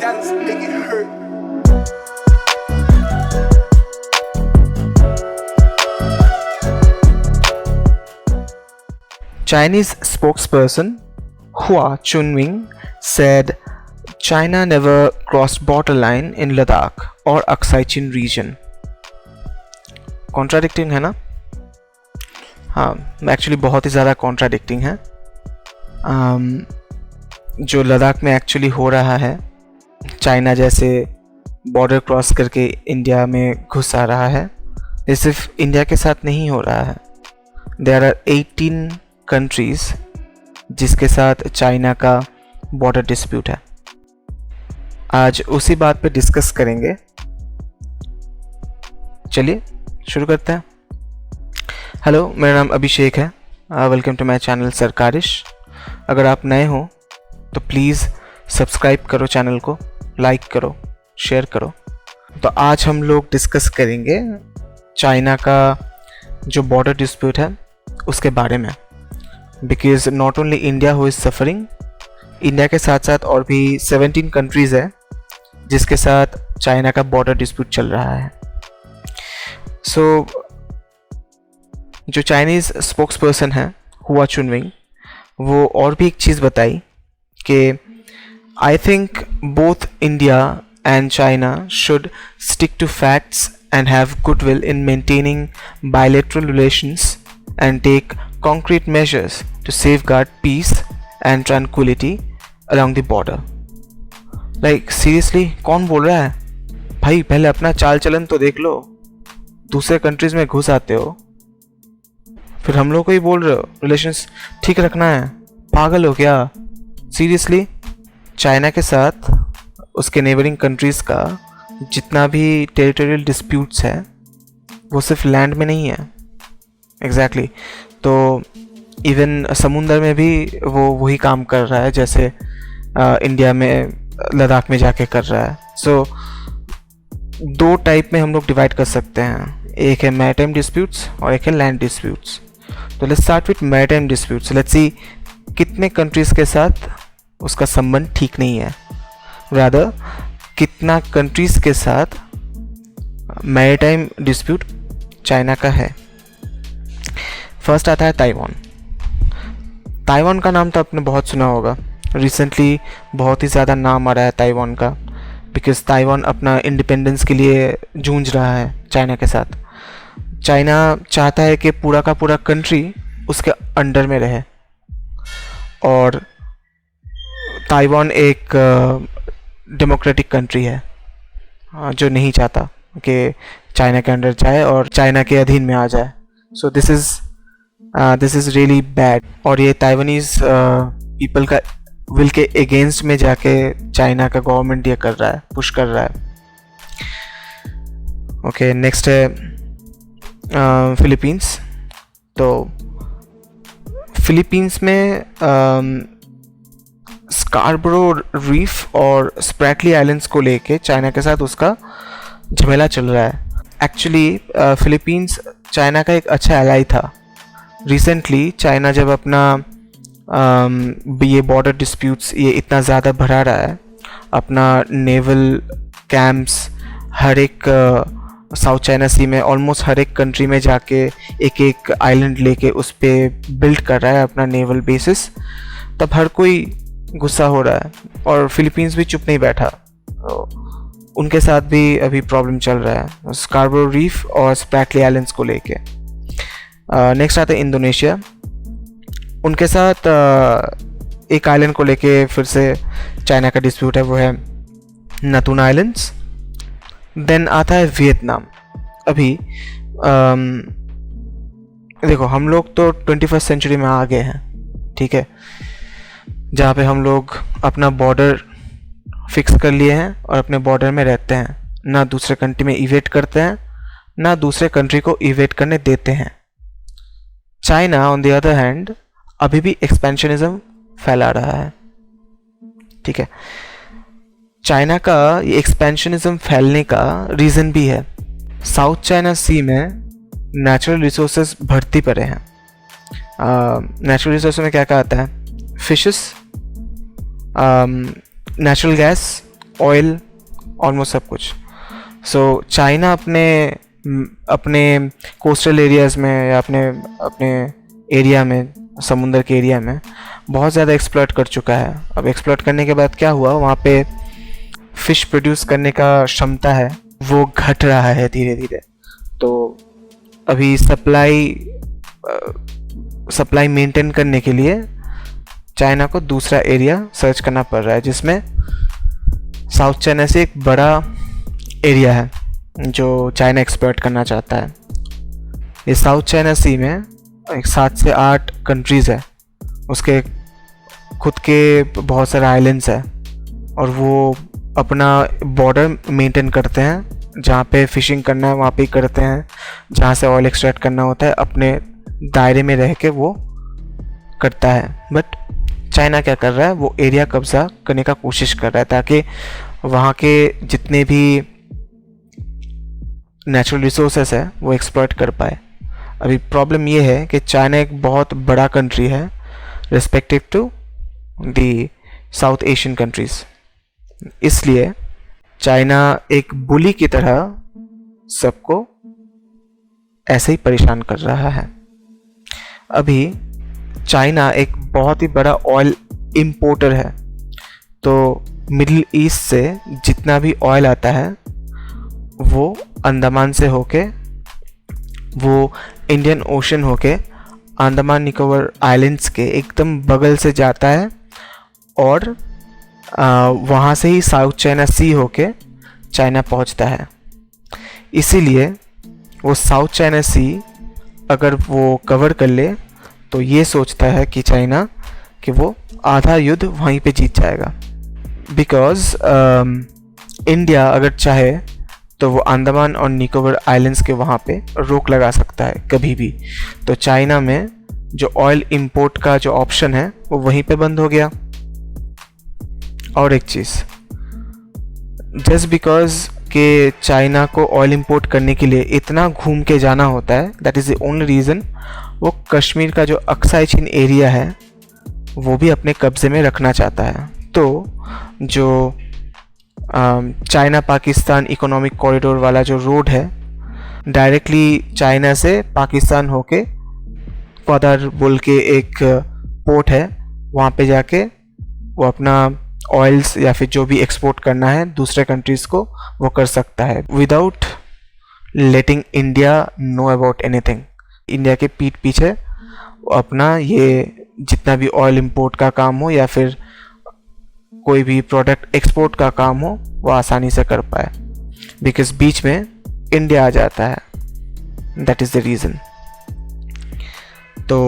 dance, make it hurt. Chinese spokesperson Hua Chunying said China never crossed borderline in Ladakh or Aksai Chin region. Contradicting है ना? हाँ, actually बहुत ही ज़्यादा contradicting है. जो लद्दाख में एक्चुअली हो रहा है, चाइना जैसे बॉर्डर क्रॉस करके इंडिया में घुस आ रहा है, ये सिर्फ इंडिया के साथ नहीं हो रहा है. देयर आर 18 कंट्रीज़ जिसके साथ चाइना का बॉर्डर डिस्प्यूट है. आज उसी बात पे डिस्कस करेंगे. चलिए शुरू करते हैं. हेलो, मेरा नाम अभिषेक है. वेलकम टू माय चैनल सरकारिश. अगर आप नए हो तो प्लीज़ सब्सक्राइब करो चैनल को, लाइक करो, शेयर करो. तो आज हम लोग डिस्कस करेंगे चाइना का जो बॉर्डर डिस्प्यूट है उसके बारे में. Because not only India who is suffering, India के साथ साथ और भी 17 कंट्रीज़ है जिसके साथ चाइना का बॉर्डर डिस्प्यूट चल रहा है. सो जो चाइनीज़ स्पोक्सपर्सन है हुआ चुनविंग, वो और भी एक चीज़ बताई कि I think both India and China should stick to facts and have goodwill in maintaining bilateral relations and take concrete measures to safeguard peace and tranquility along the border. Like seriously, कौन बोल रहा है भाई? पहले अपना चाल चलन तो देख लो. दूसरे कंट्रीज में घुस आते हो, फिर हम लोग को ही बोल रहे हो रिलेशंस ठीक रखना है. पागल हो क्या? सीरियसली, चाइना के साथ उसके नेबरिंग कंट्रीज का जितना भी टेरिटोरियल डिस्प्यूट्स है वो सिर्फ लैंड में नहीं है. एग्जैक्टली. तो इवन समुंदर में भी वो वही काम कर रहा है जैसे इंडिया में लद्दाख में जाके कर रहा है. सो दो टाइप में हम लोग डिवाइड कर सकते हैं. एक है मैरीटाइम डिस्प्यूट्स और एक है लैंड डिस्प्यूट्स. तो let's start with maritime disputes. Let's see कितने कंट्रीज़ के साथ उसका संबंध ठीक नहीं है, रादर कितना कंट्रीज़ के साथ मैरीटाइम डिस्प्यूट चाइना का है. फर्स्ट आता है ताइवान. ताइवान का नाम तो आपने बहुत सुना होगा. रिसेंटली बहुत ही ज़्यादा नाम आ रहा है ताइवान का, बिकॉज ताइवान अपना इंडिपेंडेंस के लिए जूझ रहा है चाइना के साथ. चाइना चाहता है कि पूरा का पूरा कंट्री उसके अंडर में रहे, और ताइवान एक डेमोक्रेटिक कंट्री है जो नहीं चाहता कि चाइना के अंडर जाए और चाइना के अधीन में आ जाए. So this is really bad. और ये ताइवानीज़ पीपल का विल के अगेंस्ट में जाके चाइना का गवर्नमेंट ये कर रहा है, पुश कर रहा है. ओके, नेक्स्ट है फिलीपींस. तो फिलीपींस में स्कारबरो रीफ और स्प्रैटली आइलैंड्स को लेके चाइना के साथ उसका झमेला चल रहा है. एक्चुअली फिलीपींस चाइना का एक अच्छा एलाई था. रिसेंटली चाइना जब अपना ये बॉर्डर डिस्प्यूट्स ये इतना ज़्यादा बढ़ा रहा है, अपना नेवल कैंप्स हर एक साउथ चाइना सी में ऑलमोस्ट हर एक कंट्री में जाके एक एक आइलैंड लेके उस पर बिल्ड कर रहा है अपना नेवल बेसिस, तब हर कोई गुस्सा हो रहा है. और फिलीपींस भी चुप नहीं बैठा, उनके साथ भी अभी प्रॉब्लम चल रहा है स्कारबरो रीफ और स्प्रैटली आइलैंड्स को लेके. नेक्स्ट आता है इंडोनेशिया. उनके साथ एक आइलैंड को लेके फिर से चाइना का डिस्प्यूट है, वो है नतूना आइलैंड्स. देन आता है वियतनाम. अभी देखो, हम लोग तो 21st सेंचुरी में आ गए हैं, ठीक है, जहाँ पे हम लोग अपना बॉर्डर फिक्स कर लिए हैं और अपने बॉर्डर में रहते हैं. ना दूसरे कंट्री में इवेट करते हैं, ना दूसरे कंट्री को इवेट करने देते हैं. China on the other hand अभी भी एक्सपेंशनिज्म फैला रहा है, ठीक है. चाइना का ये एक्सपेंशनिज्म फैलने का रीज़न भी है. साउथ चाइना सी में नेचुरल रिसोर्सेज बढ़ती पड़े हैं. नेचुरल रिसोर्स में क्या क्या आता है? Fishes, natural gas oil, almost सब कुछ। सो चाइना अपने कोस्टल एरियाज़ में या अपने अपने एरिया में, समुंदर के एरिया में बहुत ज़्यादा एक्सप्लॉइट कर चुका है। अब एक्सप्लॉइट करने के बाद क्या हुआ, वहाँ पे फ़िश प्रोड्यूस करने का क्षमता है वो घट रहा है धीरे धीरे। तो अभी सप्लाई मेंटेन करने के लिए चाइना को दूसरा एरिया सर्च करना पड़ रहा है, जिसमें साउथ चाइना से एक बड़ा एरिया है जो चाइना एक्सप्लॉइट करना चाहता है। ये साउथ चाइना सी में एक 7 से 8 कंट्रीज़ है, उसके खुद के बहुत सारे आइलैंड्स हैं, और वो अपना बॉर्डर मेंटेन करते हैं। जहाँ पे फिशिंग करना है वहाँ पे ही करते हैं, जहाँ से ऑयल एक्सट्रैक्ट करना होता है अपने दायरे में रह के वो करता है। बट चाइना क्या कर रहा है, वो एरिया कब्जा करने का कोशिश कर रहा है ताकि वहाँ के जितने भी नेचुरल रिसोर्सेस है वो एक्सप्लॉइट कर पाए। अभी प्रॉब्लम ये है कि चाइना एक बहुत बड़ा कंट्री है respective to the South Asian countries, इसलिए चाइना एक बुली की तरह सबको ऐसे ही परेशान कर रहा है। अभी चाइना एक बहुत ही बड़ा ऑयल इंपोर्टर है, तो मिडिल ईस्ट से जितना भी ऑयल आता है वो अंडमान से होके, वो इंडियन ओशन होके अंडमान निकोबार आइलैंड्स के एकदम बगल से जाता है, और वहाँ से ही साउथ चाइना सी होके चाइना पहुँचता है। इसीलिए वो साउथ चाइना सी अगर वो कवर कर ले तो ये सोचता है कि चाइना कि वो आधा युद्ध वहीं पे जीत जाएगा। बिकॉज़ इंडिया अगर चाहे तो वो अंडमान और निकोबार आइलैंड्स के वहाँ पे रोक लगा सकता है कभी भी। तो चाइना में जो ऑयल इंपोर्ट का जो ऑप्शन है वो वहीं पे बंद हो गया। और एक चीज़, जस्ट बिकॉज कि चाइना को ऑयल इंपोर्ट करने के लिए इतना घूम के जाना होता है, that is the only reason वो कश्मीर का जो अक्साई चीन एरिया है वो भी अपने कब्ज़े में रखना चाहता है। तो जो चाइना पाकिस्तान इकोनॉमिक कॉरिडोर वाला जो रोड है, डायरेक्टली चाइना से पाकिस्तान होके क्वादार बोल के एक पोर्ट है, वहाँ पे जाके वो अपना ऑयल्स या फिर जो भी एक्सपोर्ट करना है दूसरे कंट्रीज़ को वो कर सकता है without letting India know about anything. India के पीठ पीछे वो अपना ये जितना भी ऑयल इंपोर्ट का काम हो या फिर कोई भी प्रोडक्ट एक्सपोर्ट का काम हो वो आसानी से कर पाए, बिकॉज बीच में इंडिया आ जाता है। That is the reason. तो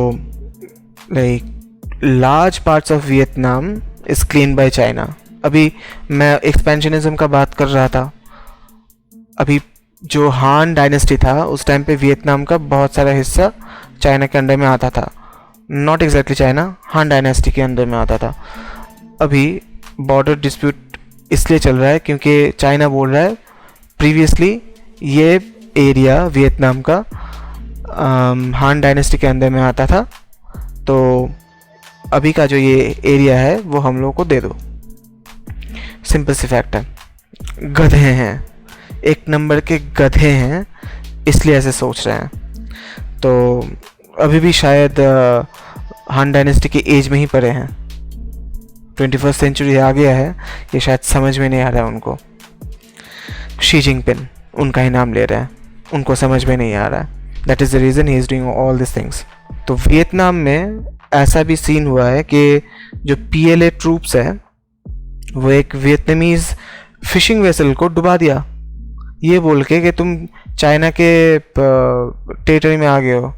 like large parts of Vietnam is clean by China. अभी मैं एक्सपेंशनिज्म का बात कर रहा था। अभी जो हान डायनेस्टी था उस टाइम पे वियतनाम का बहुत सारा हिस्सा चाइना के अंडर में आता था। नॉट एग्जैक्टली चाइना, हान डायनेस्टी के अंदर में आता था। अभी बॉर्डर डिस्प्यूट इसलिए चल रहा है क्योंकि चाइना बोल रहा है प्रीवियसली ये एरिया वियतनाम का हान डायनेस्टी के अंदर में आता था, तो अभी का जो ये एरिया है वो हम लोगों को दे दो। सिंपल सी फैक्ट है, गधे हैं, एक नंबर के गधे हैं, इसलिए ऐसे सोच रहे हैं। तो अभी भी शायद हान डायनेस्टी की एज में ही पड़े हैं। 21st सेंचुरी आ गया है, ये शायद समझ में नहीं आ रहा है उनको। शी जिनपिंग उनका ही नाम ले रहे हैं, उनको समझ में नहीं आ रहा है। That is the reason he is doing all this things. तो वियतनाम में ऐसा भी सीन हुआ है कि जो PLA ट्रूप्स है वो एक वियतनामीज़ फिशिंग वेसल को डुबा दिया, ये बोल के कि तुम चाइना के टेरिटरी में आ गए हो।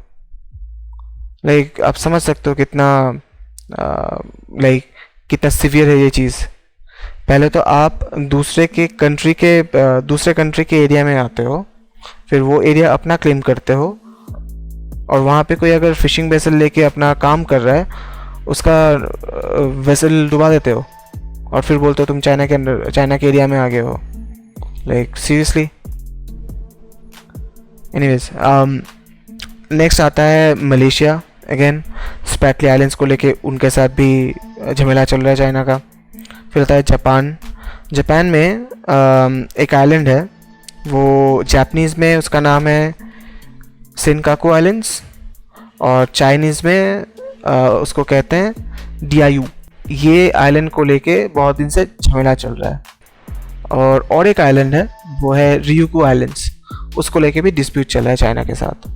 लाइक आप समझ सकते हो कितना कितना सीवियर है ये चीज़। पहले तो आप दूसरे कंट्री के एरिया में आते हो, फिर वो एरिया अपना क्लेम करते हो, और वहाँ पे कोई अगर फिशिंग वेसल लेके अपना काम कर रहा है उसका वेसल डुबा देते हो, और फिर बोलते हो तुम चाइना के एरिया में आ गए हो। Like seriously. एनीवेज, नेक्स्ट आता है मलेशिया। अगेन स्पैटली आइलैंड्स को लेके उनके साथ भी झमेला चल रहा है चाइना का। फिर आता है जापान। जापान में एक आइलैंड है, वो जापानीज़ में उसका नाम है सिनकाकू आइलैंड्स, और चाइनीज़ में उसको कहते हैं डियायू। ये आइलैंड को लेके बहुत दिन से झमेला चल रहा है। और एक आइलैंड है, वो है रियूकू आइलैंड्स, उसको लेके भी डिस्प्यूट चल रहा है चाइना के साथ।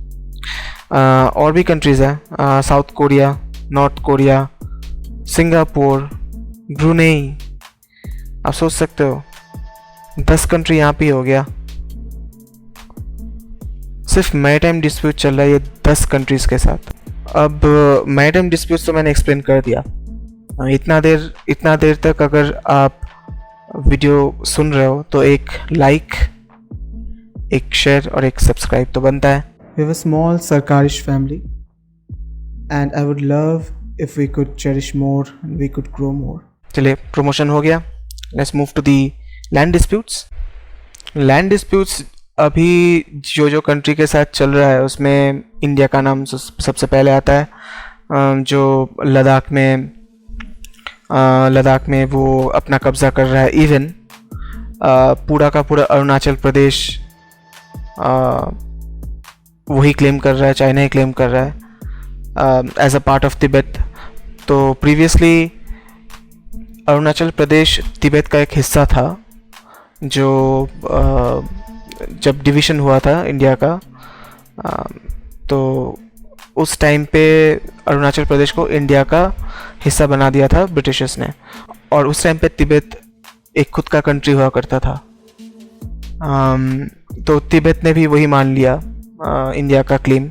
और भी कंट्रीज़ हैं, south Korea, north Korea, Singapore, Brunei. आप सोच सकते हो 10 कंट्री यहाँ पे हो गया। सिर्फ मैरीटाइम डिस्प्यूट चल रहा है ये 10 कंट्रीज़ के साथ। अब मैरीटाइम डिस्प्यूट तो मैंने एक्सप्लेन कर दिया। इतना देर तक अगर आप वीडियो सुन रहे हो तो एक लाइक, एक शेयर और एक सब्सक्राइब तो बनता है। We have a small Sarkarish family, and I would love if we could cherish more and we could grow more. चलिए, प्रमोशन हो गया। Let's move to the land disputes. Land disputes अभी जो कंट्री के साथ चल रहा है उसमें इंडिया का नाम सबसे पहले आता है, जो लद्दाख में वो अपना कब्ज़ा कर रहा है। इवन पूरा का पूरा अरुणाचल प्रदेश वही क्लेम कर रहा है, चाइना ही क्लेम कर रहा है as a part of Tibet. तो प्रीवियसली अरुणाचल प्रदेश तिब्बत का एक हिस्सा था, जो जब डिवीज़न हुआ था इंडिया का, तो उस टाइम पे अरुणाचल प्रदेश को इंडिया का हिस्सा बना दिया था ब्रिटिशर्स ने। और उस टाइम पे तिब्बत एक खुद का कंट्री हुआ करता था। तो तिब्बत ने भी वही मान लिया इंडिया का क्लेम,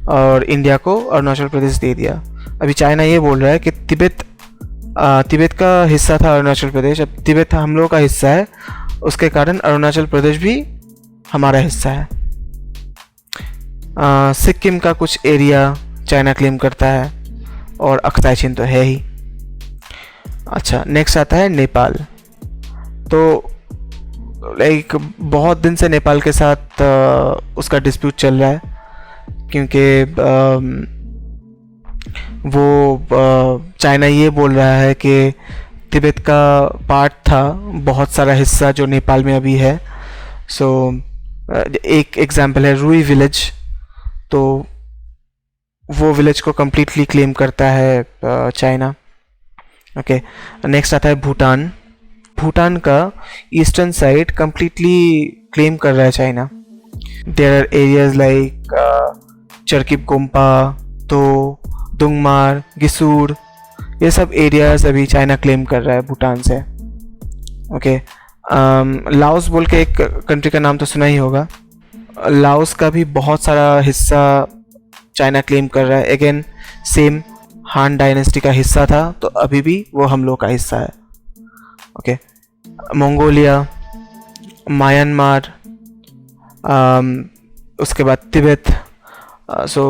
और इंडिया को अरुणाचल प्रदेश दे दिया। अभी चाइना ये बोल रहा है कि तिब्बत का हिस्सा था अरुणाचल प्रदेश, अब तिब्बत हम लोगों का हिस्सा है, उसके कारण अरुणाचल प्रदेश भी हमारा हिस्सा है। सिक्किम का कुछ एरिया चाइना क्लेम करता है, और अक्साई चीन तो है ही। अच्छा, नेक्स्ट आता है नेपाल। तो लाइक बहुत दिन से नेपाल के साथ उसका डिस्प्यूट चल रहा है, क्योंकि वो चाइना ये बोल रहा है कि तिब्बत का पार्ट था बहुत सारा हिस्सा जो नेपाल में अभी है। सो एक एग्जांपल है रूई विलेज, तो वो विलेज को कम्प्लीटली क्लेम करता है चाइना। ओके, नेक्स्ट आता है भूटान। भूटान का ईस्टर्न साइड कम्प्लीटली क्लेम कर रहा है China. There are areas like चरकिप गोम्पा, तो दुंगमार, गिसूर, ये सब एरियाज अभी चाइना क्लेम कर रहा है भूटान से। ओके, लाओस बोल के एक कंट्री का नाम तो सुना ही होगा। लाओस का भी बहुत सारा हिस्सा चाइना क्लेम कर रहा है। अगेन सेम हान डायनेस्टी का हिस्सा था, तो अभी भी वो हम लोग का हिस्सा है। ओके, मंगोलिया, म्यांमार, उसके बाद तिब्बत। सो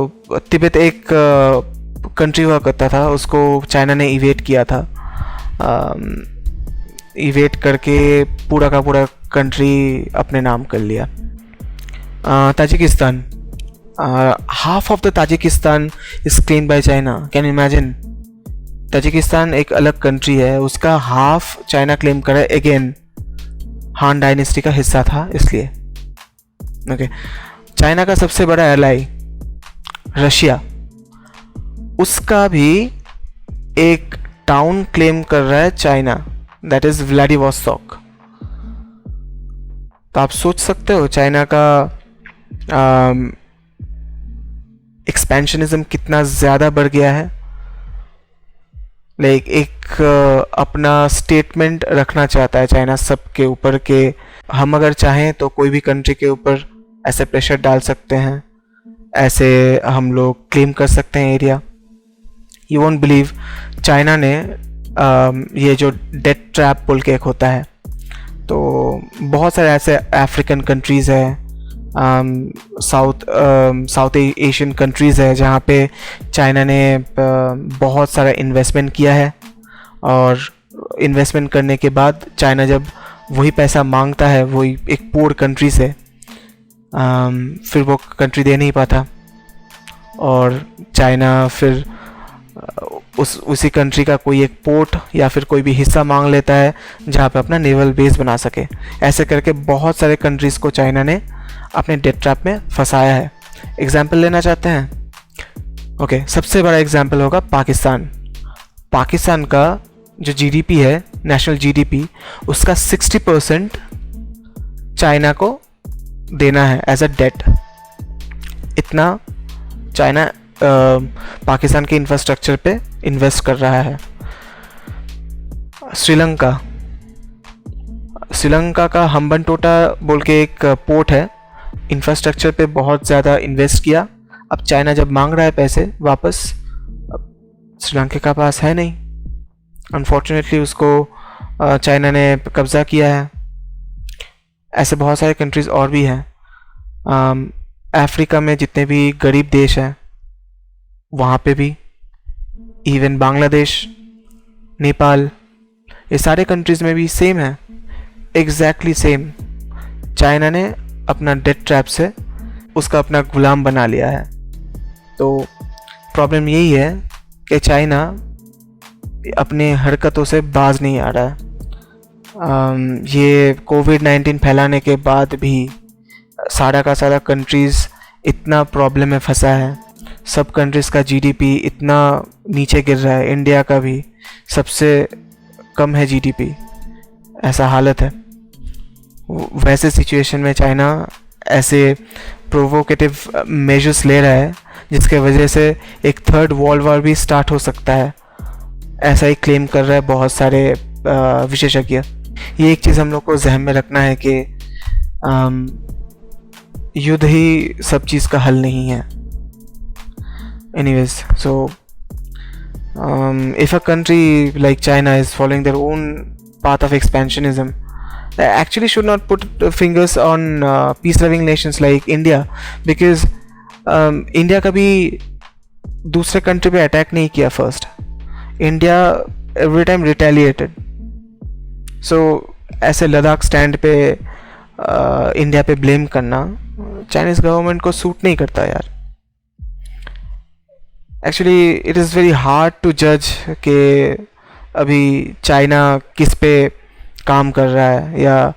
तिब्बत एक कंट्री हुआ करता था, उसको चाइना ने इवेट किया था। इवेट करके पूरा का पूरा कंट्री अपने नाम कर लिया। Tajikistan, half of the Tajikistan is claimed by China. Can you imagine? Tajikistan एक अलग कंट्री है, उसका हाफ चाइना क्लेम कर रहा है। अगेन हान डायनेस्टी का हिस्सा था इसलिए। ओके, चाइना का सबसे बड़ा एलाई रशिया, उसका भी एक टाउन क्लेम कर रहा है चाइना, दैट इज व्लादिवोस्टॉक। तो आप सोच सकते हो चाइना का एक्सपेंशनिज्म कितना ज़्यादा बढ़ गया है। लाइक एक अपना स्टेटमेंट रखना चाहता है चाइना सबके ऊपर के हम अगर चाहें तो कोई भी कंट्री के ऊपर ऐसे प्रेशर डाल सकते हैं, ऐसे हम लोग क्लेम कर सकते हैं area. You won't believe, China ने ये जो डेथ ट्रैप बोल के एक होता है, तो बहुत सारे ऐसे अफ्रीकन कंट्रीज़ हैं, साउथ एशियन कंट्रीज़ है जहाँ पे चाइना ने बहुत सारा इन्वेस्टमेंट किया है, और इन्वेस्टमेंट करने के बाद चाइना जब वही पैसा मांगता है वही एक पुअर कंट्री से, फिर वो कंट्री दे नहीं पाता, और चाइना फिर उसी कंट्री का कोई एक पोर्ट या फिर कोई भी हिस्सा मांग लेता है जहाँ पे अपना नेवल बेस बना सके। ऐसे करके बहुत सारे कंट्रीज़ को चाइना ने अपने डेट ट्रैप में फंसाया है। एग्जाम्पल लेना चाहते हैं? ओके, सबसे बड़ा एग्जाम्पल होगा पाकिस्तान। पाकिस्तान का जो जीडीपी है, नेशनल जीडीपी, उसका 60% चाइना को देना है एज अ डेट। इतना चाइना पाकिस्तान के इंफ्रास्ट्रक्चर पे इन्वेस्ट कर रहा है। श्रीलंका का हम्बनटोटा बोल के एक पोर्ट है, इंफ्रास्ट्रक्चर पे बहुत ज़्यादा इन्वेस्ट किया। अब चाइना जब मांग रहा है पैसे वापस, अब श्रीलंका का पास है नहीं, अनफॉर्चुनेटली उसको चाइना ने कब्ज़ा किया है। ऐसे बहुत सारे कंट्रीज़ और भी हैं। अफ्रीका में जितने भी गरीब देश हैं वहाँ पे भी, इवन बांग्लादेश, नेपाल, ये सारे कंट्रीज़ में भी सेम है, एग्जैक्टली सेम। चाइना ने अपना डेट ट्रैप से उसका अपना गुलाम बना लिया है। तो प्रॉब्लम यही है कि चाइना अपने हरकतों से बाज नहीं आ रहा है। ये कोविड-19 फैलाने के बाद भी सारा का सारा कंट्रीज़ इतना प्रॉब्लम में फंसा है। सब कंट्रीज़ का जीडीपी इतना नीचे गिर रहा है, इंडिया का भी सबसे कम है जीडीपी, ऐसा हालत है। वैसे सिचुएशन में चाइना ऐसे प्रोवोकेटिव मेजर्स ले रहा है जिसके वजह से एक थर्ड वर्ल्ड वॉर भी स्टार्ट हो सकता है, ऐसा ही क्लेम कर रहा है बहुत सारे विशेषज्ञ। ये एक चीज़ हम लोग को जहन में रखना है कि युद्ध ही सब चीज़ का हल नहीं है। Anyways, so if a country like China is following their own path of expansionism, they actually should not put fingers on peace-loving nations like India, because India कभी दूसरे कंट्री पे अटैक नहीं किया first. India every time retaliated. So ऐसे Ladakh stand पे India पे blame करना Chinese government को सूट नहीं करता यार। Actually it is very hard to जज कि अभी चाइना किस पे काम कर रहा है या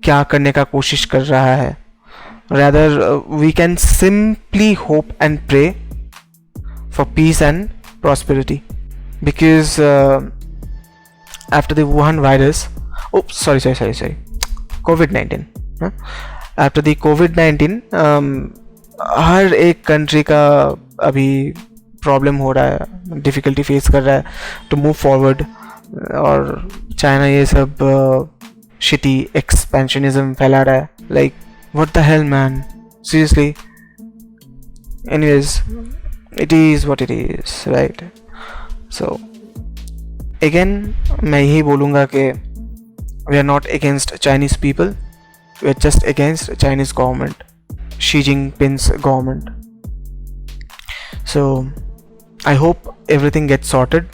क्या करने का कोशिश कर रहा है। Rather we can simply hope and pray for peace and prosperity, because after the Wuhan virus, sorry, COVID-19, after the COVID-19 हर एक कंट्री का अभी प्रॉब्लम हो रहा है, डिफ़िकल्टी फेस कर रहा है टू मूव फॉरवर्ड। और चाइना ये सब शिटी एक्सपेंशनिज्म फैला रहा है, like what the hell man, seriously. Anyways, it is what it is, right. So again मैं यही बोलूँगा कि we are not against Chinese people, we are just against Chinese government, Xi Jinping's government. So I hope everything gets sorted,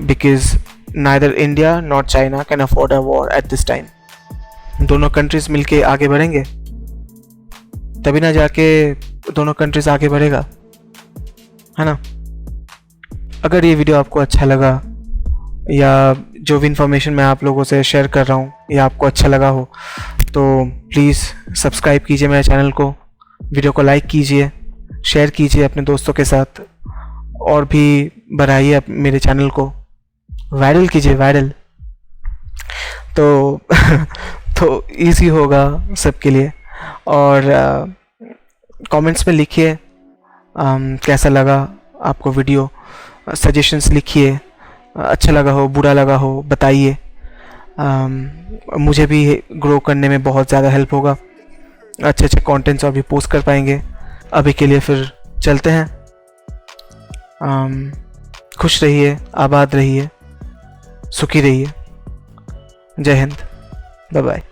because neither India nor China can afford a war at this time. दोनों countries मिलके आगे बढ़ेंगे तभी ना जाके दोनों countries आगे बढ़ेगा, है ना। अगर ये वीडियो आपको अच्छा लगा या जो भी इंफॉर्मेशन मैं आप लोगों से शेयर कर रहा हूँ या आपको अच्छा लगा हो तो प्लीज़ सब्सक्राइब कीजिए मेरे चैनल को, वीडियो को लाइक कीजिए, शेयर कीजिए अपने दोस्तों के साथ, और भी बढ़ाइए मेरे चैनल को, वायरल कीजिए, वायरल तो इजी होगा सबके लिए। और कमेंट्स में लिखिए कैसा लगा आपको वीडियो, सजेशंस लिखिए, अच्छा लगा हो बुरा लगा हो बताइए, मुझे भी ग्रो करने में बहुत ज़्यादा हेल्प होगा, अच्छे अच्छे कंटेंट्स और भी पोस्ट कर पाएंगे। अभी के लिए फिर चलते हैं, खुश रहिए, आबाद रहिए, सुखी रहिए। जय हिंद, बाय बाय।